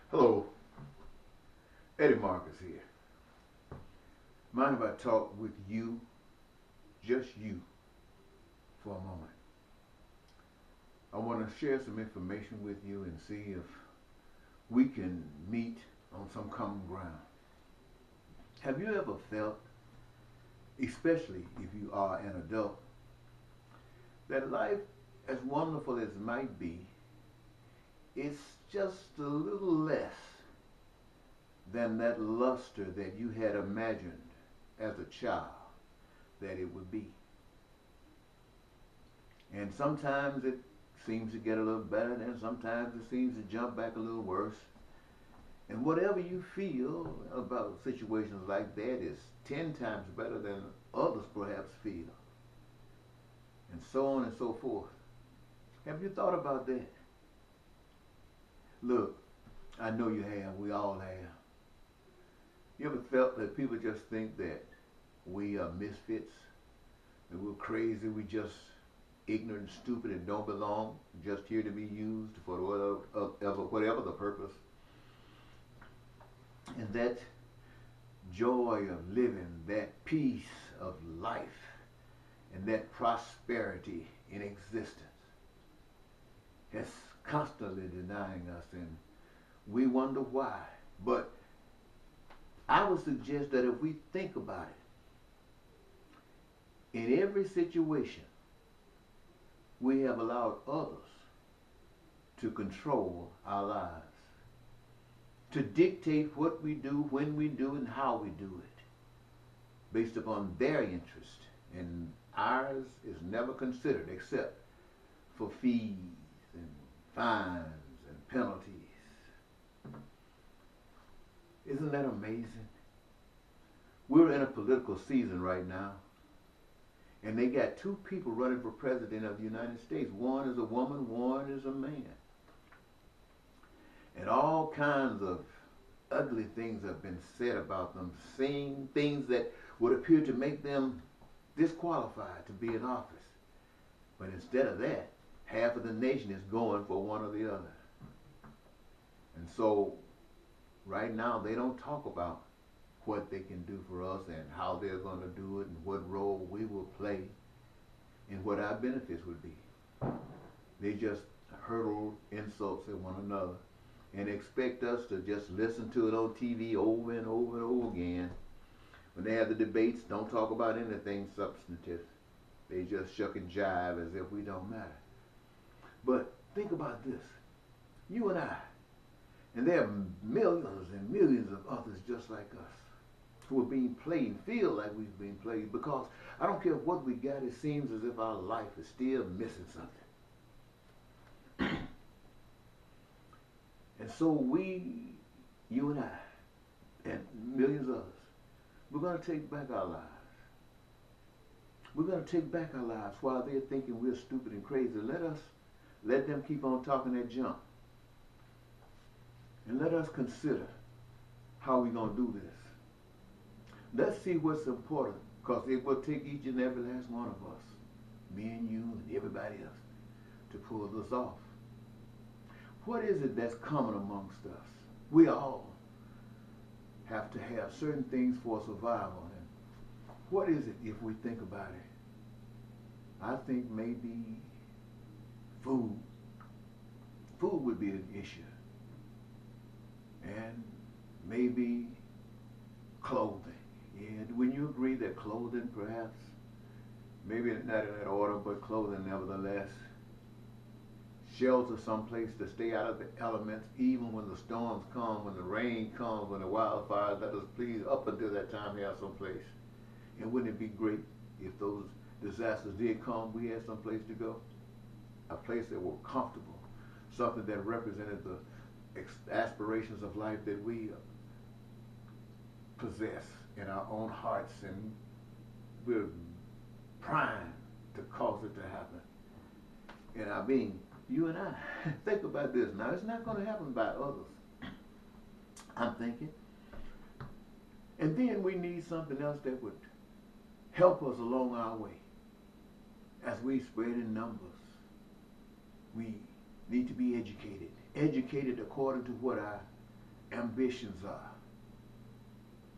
Hello, Eddie Marcus here. Mind if I talk with you, just you, for a moment? I want to share some information with you and see if we can meet on some common ground. Have you ever felt, especially if you are an adult, that life, as wonderful as it might be, is just a little less than that luster that you had imagined as a child that it would be? And sometimes it seems to get a little better, and sometimes it seems to jump back a little worse. And whatever you feel about situations like that is 10 times better than others perhaps feel, and so on and so forth. Have you thought about that? Look, I know you have. We all have. You ever felt that people just think that we are misfits, that we're crazy, we just ignorant, stupid, and don't belong, just here to be used for whatever the purpose? And that joy of living, that peace of life, and that prosperity in existence is constantly denying us, and we wonder why. But I would suggest that if we think about it, in every situation, we have allowed others to control our lives, to dictate what we do, when we do, and how we do it, based upon their interest. And ours is never considered except for fees and fines and penalties. Isn't that amazing? We're in a political season right now, and they got two people running for president of the United States. One is a woman, one is a man. And all kinds of ugly things have been said about them, saying things that would appear to make them disqualified to be in office. But instead of that, half of the nation is going for one or the other. And so right now they don't talk about what they can do for us and how they're going to do it and what role we will play and what our benefits would be. They just hurl insults at one another and expect us to just listen to it on TV over and over and over again. When they have the debates, don't talk about anything substantive. They just shuck and jive as if we don't matter. But think about this. You and I, and there are millions and millions of others just like us who are being played, feel like we've been played, because I don't care what we got, it seems as if our life is still missing something. And so we, you and I, and millions of others, we're going to take back our lives. We're going to take back our lives while they're thinking we're stupid and crazy. Let them keep on talking that junk. And let us consider how we're going to do this. Let's see what's important, because it will take each and every last one of us, me and you and everybody else, to pull this off. What is it that's common amongst us? We all have to have certain things for survival. And what is it if we think about it? I think maybe food. Food would be an issue. And maybe clothing. Yeah, wouldn't you agree that clothing perhaps, maybe not in that order, but clothing nevertheless, shelter someplace to stay out of the elements, even when the storms come, when the rain comes, when the wildfires, let us please up until that time have someplace. And wouldn't it be great if those disasters did come, we had someplace to go? A place that were comfortable, something that represented the aspirations of life that we possess in our own hearts, and we're primed to cause it to happen in our being. You and I, think about this now. It's not going to happen by others, I'm thinking. And then we need something else that would help us along our way. As we spread in numbers, we need to be educated. Educated according to what our ambitions are.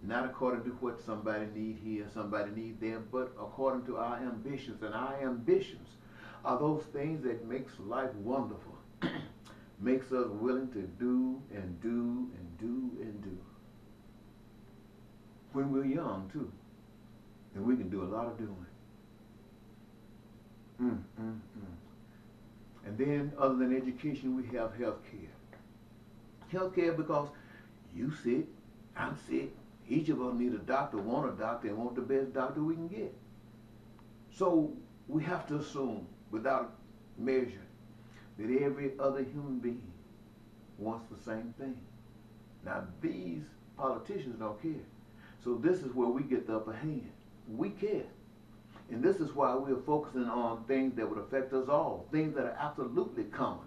Not according to what somebody need here, somebody need there, but according to our ambitions. And our ambitions are those things that makes life wonderful, makes us willing to do and do and do and do. When we're young too, and we can do a lot of doing. Mm, mm, mm. And then, other than education, we have health care. Health care because you sick, I'm sick. Each of us need a doctor, want a doctor, and want the best doctor we can get. So we have to assume, without measure, that every other human being wants the same thing. Now, these politicians don't care. So this is where we get the upper hand. We care. And this is why we're focusing on things that would affect us all, things that are absolutely common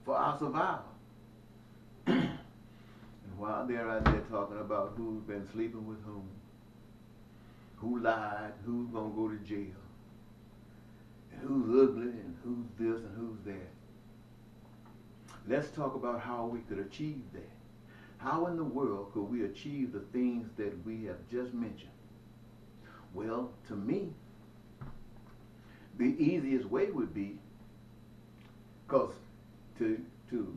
for our survival. And while they're out there talking about who's been sleeping with whom, who lied, who's going to go to jail, and who's ugly, and who's this, and who's that, let's talk about how we could achieve that. How in the world could we achieve the things that we have just mentioned? Well, to me, the easiest way would be, because to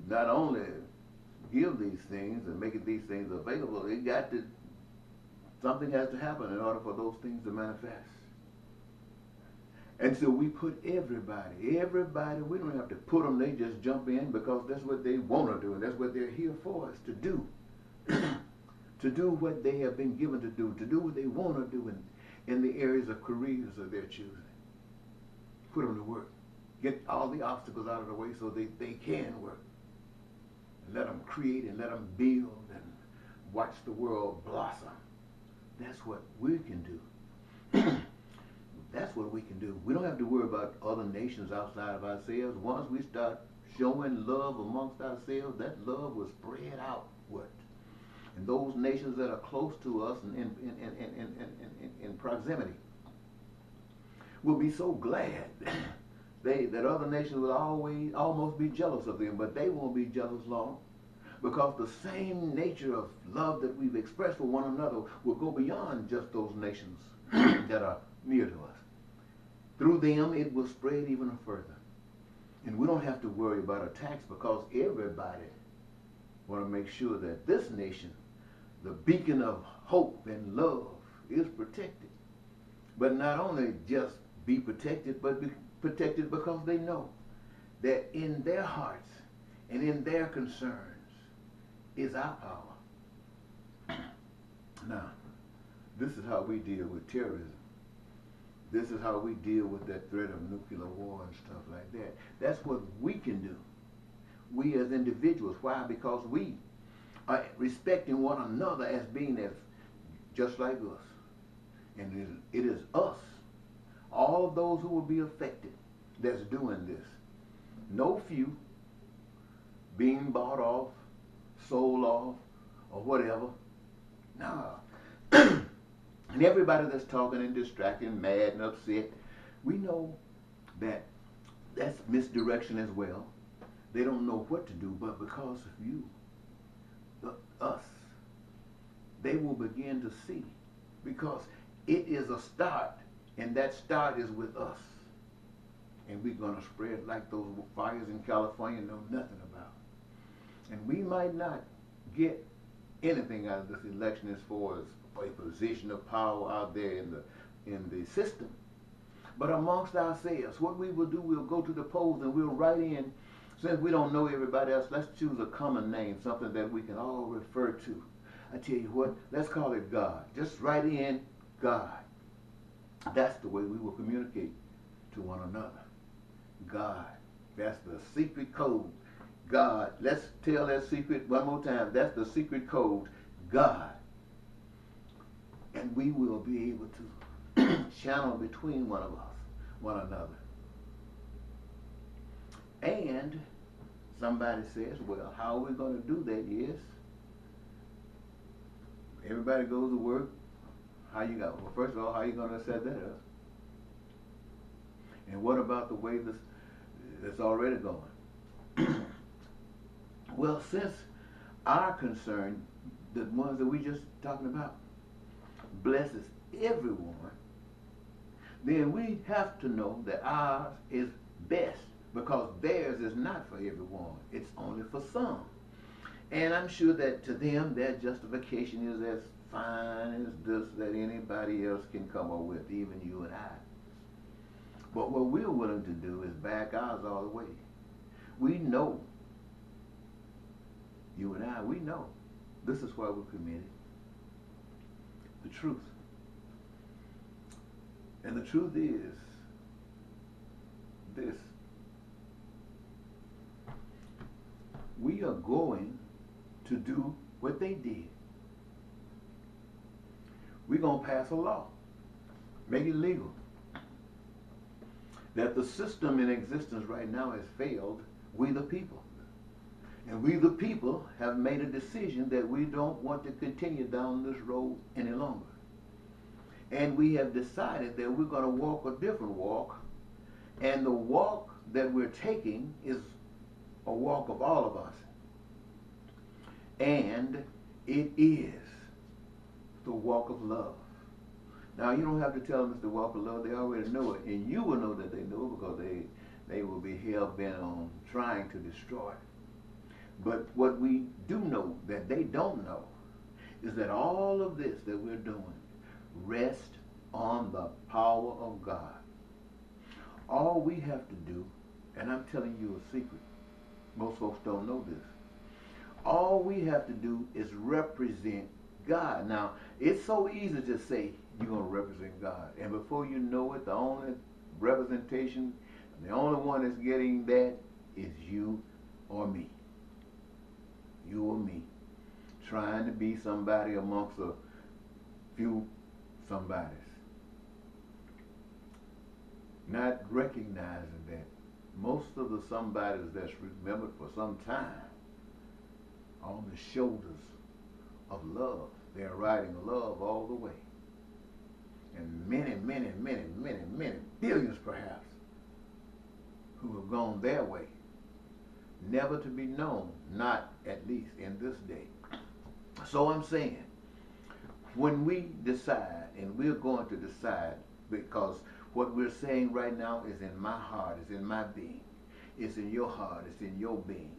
not only give these things and make these things available, something has to happen in order for those things to manifest. And so we put everybody, we don't have to put them, they just jump in because that's what they want to do, and that's what they're here for us to do. To do what they have been given to do what they want to do in the areas of careers of their choosing. Put them to work. Get all the obstacles out of the way so they can work. And let them create and let them build and watch the world blossom. That's what we can do. That's what we can do. We don't have to worry about other nations outside of ourselves. Once we start showing love amongst ourselves, that love will spread outward. And those nations that are close to us in proximity will be so glad that other nations will almost be jealous of them, but they won't be jealous long, because the same nature of love that we've expressed for one another will go beyond just those nations that are near to us. Through them, it will spread even further. And we don't have to worry about attacks, because everybody want to make sure that this nation, the beacon of hope and love, is protected. But not only just be protected, but be protected because they know that in their hearts and in their concerns is our power. Now, this is how we deal with terrorism. This is how we deal with that threat of nuclear war and stuff like that. That's what we can do. We as individuals. Why? Because we are respecting one another as being as just like us. And it is us, all of those who will be affected, that's doing this. No few being bought off, sold off, or whatever. No. And everybody that's talking and distracting, mad and upset, we know that that's misdirection as well. They don't know what to do, but because of you, us, they will begin to see, because it is a start, and that start is with us. And we're going to spread like those fires in California know nothing about. And we might not get anything out of this election as far as a position of power out there in the system. But amongst ourselves, what we will do, we'll go to the polls and we'll write in, since we don't know everybody else, let's choose a common name, something that we can all refer to. I tell you what, let's call it God. Just write in God. That's the way we will communicate to one another. God. That's the secret code. God. Let's tell that secret one more time. That's the secret code. God. And we will be able to channel between one another. And somebody says, well, how are we going to do that? Yes. Everybody goes to work. How you got? Well, first of all, how are you going to set that up? And what about the way that's already going? Well, since our concern, the ones that we just talking about, blesses everyone, then we have to know that ours is best, because theirs is not for everyone. It's only for some. And I'm sure that to them, their justification is as fine as this that anybody else can come up with, even you and I. But what we're willing to do is back ours all the way. We know, you and I, we know this is why we're committed. The truth. And the truth is this. We are going to do what they did. We're going to pass a law, make it legal. That the system in existence right now has failed we the people. And we the people have made a decision that we don't want to continue down this road any longer. And we have decided that we're going to walk a different walk. And the walk that we're taking is a walk of all of us. And it is the walk of love. Now, you don't have to tell them it's the walk of love. They already know it. And you will know that they know it, because they will be hell-bent on trying to destroy it. But what we do know that they don't know is that all of this that we're doing rests on the power of God. All we have to do, and I'm telling you a secret, most folks don't know this, all we have to do is represent God. Now, it's so easy to say you're going to represent God. And before you know it, the only representation, the only one that's getting that is you or me. You or me. Trying to be somebody amongst a few somebodies. Not recognizing that most of the somebodies that's remembered for some time on the shoulders of love. They're riding love all the way. And many, many, many, many, many billions perhaps who have gone their way, never to be known, not at least in this day. So I'm saying, when we decide, and we're going to decide, because what we're saying right now is in my heart, it's in my being, it's in your heart, it's in your being.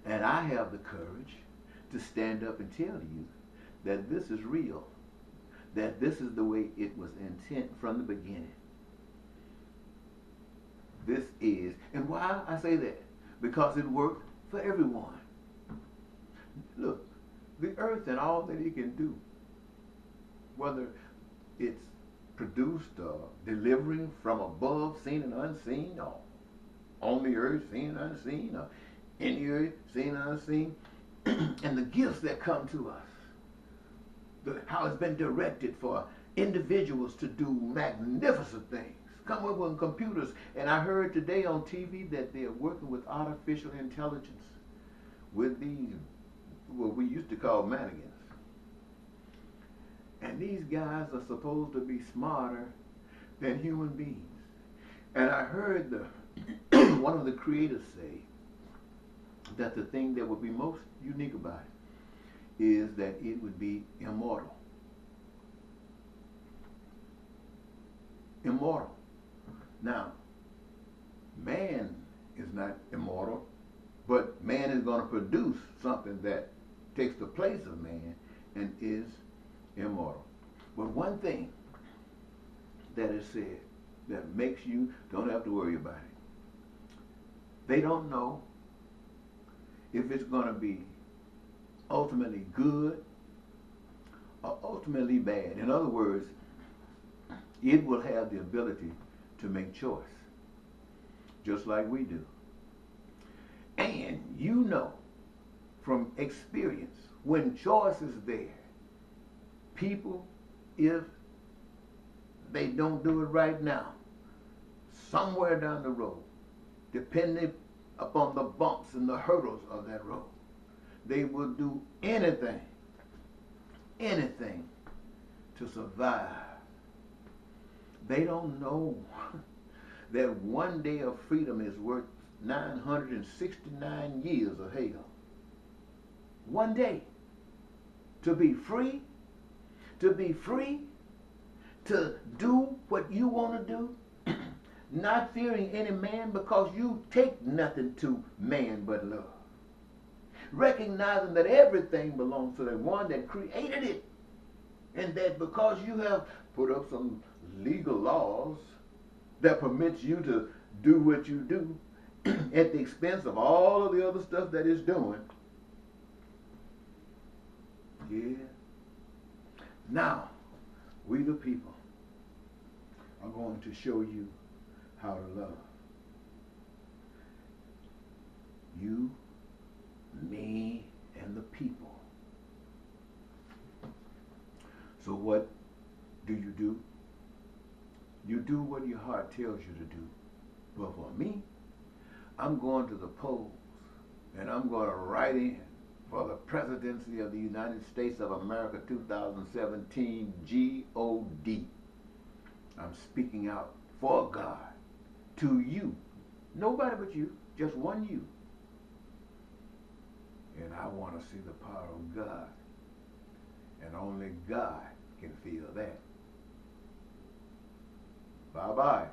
And I have the courage to stand up and tell you that this is real, that this is the way it was intent from the beginning. This is, and why I say that? Because it worked for everyone. Look, the earth and all that it can do, whether it's produced or delivering from above, seen and unseen, or on the earth, seen and unseen, or in the earth, seen and unseen, and the gifts that come to us, how it's been directed for individuals to do magnificent things. Come up with computers, and I heard today on TV that they're working with artificial intelligence with these, what we used to call mannequins. And these guys are supposed to be smarter than human beings. And I heard one of the creators say that the thing that would be most unique about it is that it would be immortal. Immortal. Now, man is not immortal, but man is going to produce something that takes the place of man and is immortal. But one thing that is said that makes you don't have to worry about it. They don't know if it's going to be ultimately good or ultimately bad. In other words, it will have the ability to make choice, just like we do. And you know from experience, when choice is there, people, if they don't do it right now, somewhere down the road, depending upon the bumps and the hurdles of that road, they will do anything to survive. They don't know that one day of freedom is worth 969 years of hell. One day. To be free, to be free, to do what you want to do, not fearing any man because you take nothing to man but love. Recognizing that everything belongs to the one that created it. And that because you have put up some legal laws that permits you to do what you do at the expense of all of the other stuff that it's doing. Yeah. Now, we the people are going to show you how to love. You, me, and the people. So what do? You do what your heart tells you to do. But for me, I'm going to the polls and I'm going to write in for the presidency of the United States of America 2017 GOD. I'm speaking out for God to you. Nobody but you, just one you. And I want to see the power of God. And only God can feel that. Bye-bye.